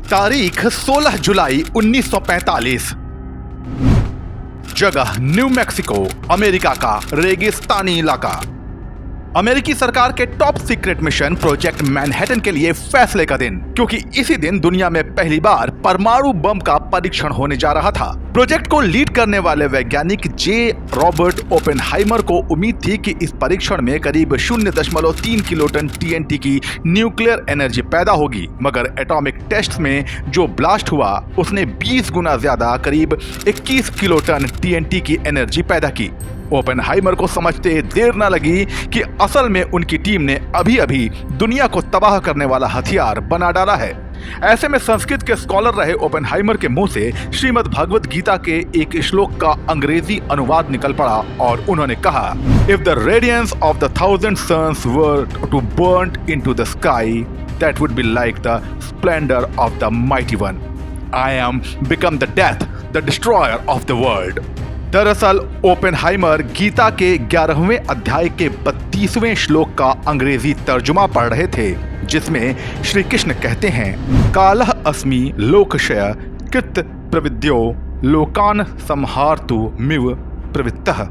तारीख 16 जुलाई 1945। जगह new Mexico, America का रेगिस्तानी इलाका। अमेरिकी सरकार के top secret mission project Manhattan के लिए फैसले का दिन, क्योंकि इसी दिन दुनिया में पहली बार परमाणु बम का परीक्षण होने जा रहा था। प्रोजेक्ट को लीड करने वाले वैज्ञानिक जे रॉबर्ट ओपेनहाइमर को उम्मीद थी कि इस परीक्षण में करीब 0.3 किलोटन टीएनटी की न्यूक्लियर एनर्जी पैदा होगी, मगर एटॉमिक टेस्ट में जो ब्लास्ट हुआ उसने 20 गुना ज्यादा करीब 21 किलोटन टीएनटी की एनर्जी पैदा की। ओपेनहाइमर को समझते देर न लगी कि असल में उनकी टीम ने अभी अभी दुनिया को तबाह करने वाला हथियार बना डाला है। ऐसे में संस्कृत के स्कॉलर रहे ओपेनहाइमर के मुंह से श्रीमद् भगवत गीता के एक श्लोक का अंग्रेजी अनुवाद निकल पड़ा और उन्होंने कहा, if the radiance of the 1000 suns were to burn into the sky, that would be like the splendour of the mighty one. I am become the death, the destroyer of the world. दरअसल Oppenheimer Gita के 11वें अध्याय के 32वें श्लोक का अंग्रेजी तर्जुमा पढ़ रहे थे, जिसमें श्री कृष्ण कहते हैं, कालः अस्मि लोकक्षय कृत प्रविद्यो लोकान संहार्तु मिव प्रवृत्तः।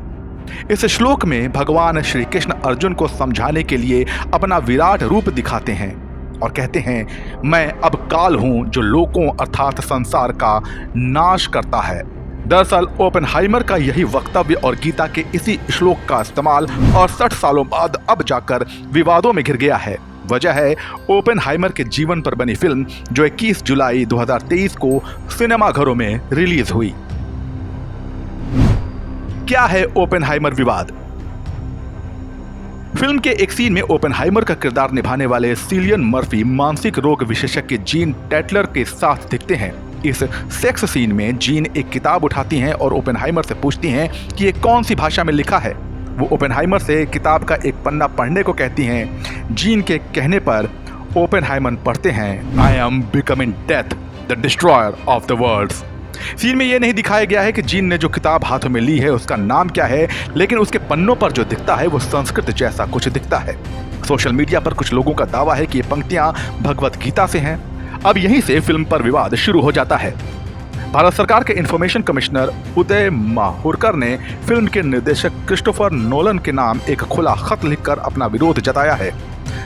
इस श्लोक में भगवान श्री कृष्ण अर्जुन को समझाने के लिए अपना विराट रूप दिखाते हैं और कहते हैं, मैं अब काल हूं जो लोकों अर्थात संसार का नाश करता है। दरअसल ओपेनहाइमर का यही वक्तव्य और गीता के इसी श्लोक का इस्तेमाल और 60 सालों बाद अब जाकर विवादों में घिर गया है। वजह है ओपेनहाइमर के जीवन पर बनी फिल्म जो 21 जुलाई 2023 को सिनेमाघरों में रिलीज हुई। क्या है ओपेनहाइमर विवाद? फिल्म के एक सीन में ओपेनहाइमर का किरदार निभाने वाले सिलियन मर्फी मानसिक रोग विशेषज्ञ जीन टेटलर के साथ दिखते हैं। इस सेक्स सीन में जीन एक किताब उठाती हैं और ओपेनहाइमर से पूछती हैं कि ये कौन सी भाषा में लिखा है। वो ओपेनहाइमर से किताब का एक पन्ना पढ़ने को कहती हैं। जीन के कहने पर ओपेनहाइमर पढ़ते हैं, I am becoming death, the destroyer of the worlds. Scene में यह नहीं दिखाया गया है कि जीन ने जो किताब हाथों में ली है उसका नाम क्या है, लेकिन उसके पन्नों पर जो दिखता है वो संस्कृत जैसा कुछ दिखता है। सोशल मीडिया पर कुछ लोगों का दावा है कि ये पंक्तियां भगवत गीता से हैं। अब यहीं से फिल्म पर विवाद शुरू हो जाता है। भारत सरकार के इंफॉर्मेशन कमिश्नर उदय माहुरकर ने फिल्म के निर्देशक क्रिस्टोफर नोलन के नाम एक खुला खत लिखकर अपना विरोध जताया है।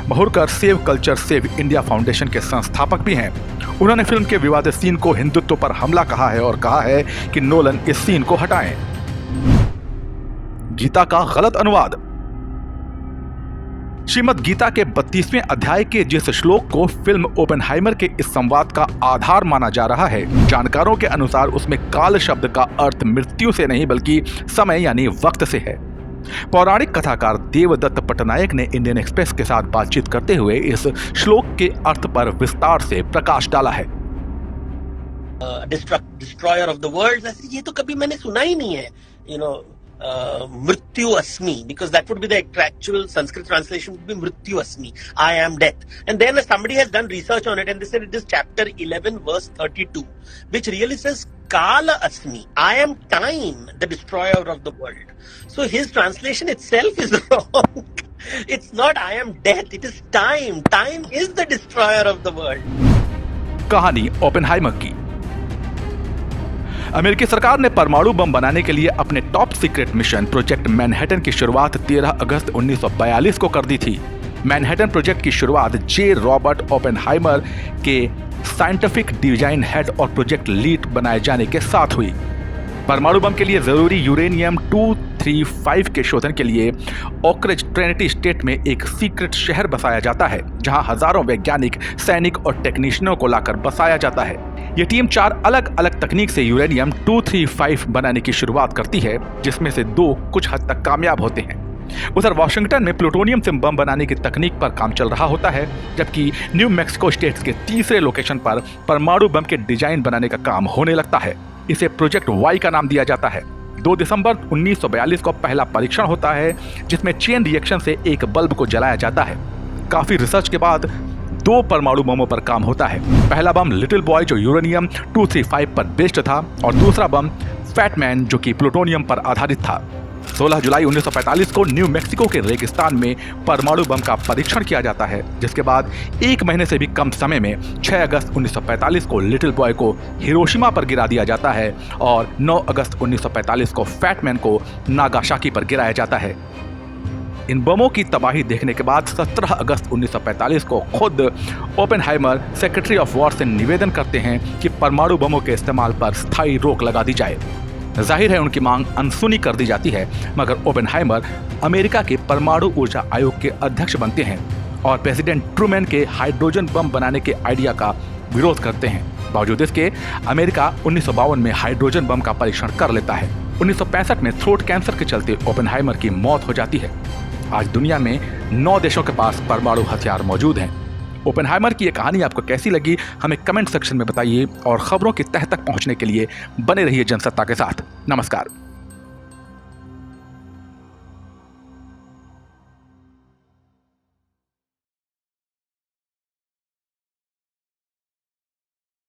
Mahurkar save culture save India foundation के संस्थापक भी हैं। उन्होंने फिल्म के विवादित सीन को हिंदुत्व पर हमला कहा है और कहा है कि नोलन इस सीन को हटाएं। गीता का गलत अनुवाद। श्रीमद् गीता के 32वें अध्याय के जिस श्लोक को फिल्म ओपेनहाइमर के इस संवाद का आधार माना जा रहा है, जानकारों के अनुसार उसमें काल शब्द का अर्थ मृत्यु से नहीं बल्कि समय यानी वक्त से है। पौराणिक कथाकार देवदत्त पटनायक ने इंडियन एक्सप्रेस के साथ बातचीत करते हुए इस श्लोक के अर्थ पर विस्तार से प्रकाश डाला है। डिस्ट्रॉयर ऑफ द वर्ल्ड, ये तो कभी मैंने सुना ही नहीं है। मृत्यु अस्मि, because that would be the actual Sanskrit translation would be mrityu asmi, I am death. And then somebody has done research on it and they said it is chapter 11 verse 32, which really says kala asmi, I am time, the destroyer of the world. So his translation itself is wrong. It's not I am death, it is time. Time is the destroyer of the world. कहानी Oppenheimer की। अमेरिकी सरकार ने परमाणु बम बनाने के लिए अपने top secret mission project Manhattan की शुरुआत 13 अगस्त 1942 को कर दी थी। मैनहट्टन प्रोजेक्ट की शुरुआत जे रॉबर्ट ओपेनहाइमर के साइंटिफिक डिजाइन हेड और प्रोजेक्ट लीड बनाए जाने के साथ हुई। परमाणु बम के लिए जरूरी यूरेनियम 235 के शोधन के लिए ओकरिज ट्रिनिटी स्टेट में एक सीक्रेट शहर बसाया जाता है, जहां हजारों वैज्ञानिक, सैनिक और टेक्नीशियनों को लाकर बसाया जाता है। ये टीम 4 अलग अलग तकनीक से यूरेनियम 235 बनाने की शुरुआत करती है, जिसमें से 2 कुछ हद तक कामयाब होते हैं। उधर वाशिंगटन में प्लूटोनियम से बम बनाने की तकनीक पर काम चल रहा होता है, जबकि न्यू मैक्सिको स्टेट के तीसरे लोकेशन पर परमाणु बम के डिजाइन बनाने का काम होने लगता है। इसे प्रोजेक्ट वाई का नाम दिया जाता है। 2 दिसंबर 1942 को पहला परीक्षण होता है, जिसमें चेन रिएक्शन से एक बल्ब को जलाया जाता है। काफी रिसर्च के बाद 2 परमाणु बमों पर काम होता है। पहला बम लिटिल बॉय जो यूरेनियम 235 पर बेस्ड था और दूसरा बम फैट मैन जो कि प्लूटोनियम पर आधारित था। 16 जुलाई 1945 को न्यू मैक्सिको के रेगिस्तान में परमाणु बम का परीक्षण किया जाता है, जिसके बाद 1 महीने से भी कम समय में 6 अगस्त 1945 को लिटिल बॉय को हिरोशिमा पर गिरा दिया जाता है और 9 अगस्त 1945 को फैटमैन को नागासाकी पर गिराया जाता है। इन बमों की तबाही देखने के बाद 17 अगस्त 1945 को खुद ओपेनहाइमर सेक्रेटरी ऑफ वॉर से निवेदन करते हैं कि परमाणु बमों के इस्तेमाल पर स्थायी रोक लगा दी जाए। जाहिर है उनकी मांग अनसुनी कर दी जाती है, मगर ओपेनहाइमर अमेरिका के परमाणु ऊर्जा आयोग के अध्यक्ष बनते हैं और प्रेसिडेंट ट्रूमैन के हाइड्रोजन बम बनाने के आइडिया का विरोध करते हैं। बावजूद इसके अमेरिका 1952 में हाइड्रोजन बम का परीक्षण कर लेता है। 1965 में थ्रोट कैंसर के चलते ओपेनहाइमर की मौत हो जाती है। आज दुनिया में 9 देशों के पास परमाणु हथियार मौजूद हैं। ओपेनहाइमर की ये कहानी आपको कैसी लगी हमें कमेंट सेक्शन में बताइए और खबरों की तह तक पहुंचने के लिए बने रहिए जनसत्ता के साथ। नमस्कार।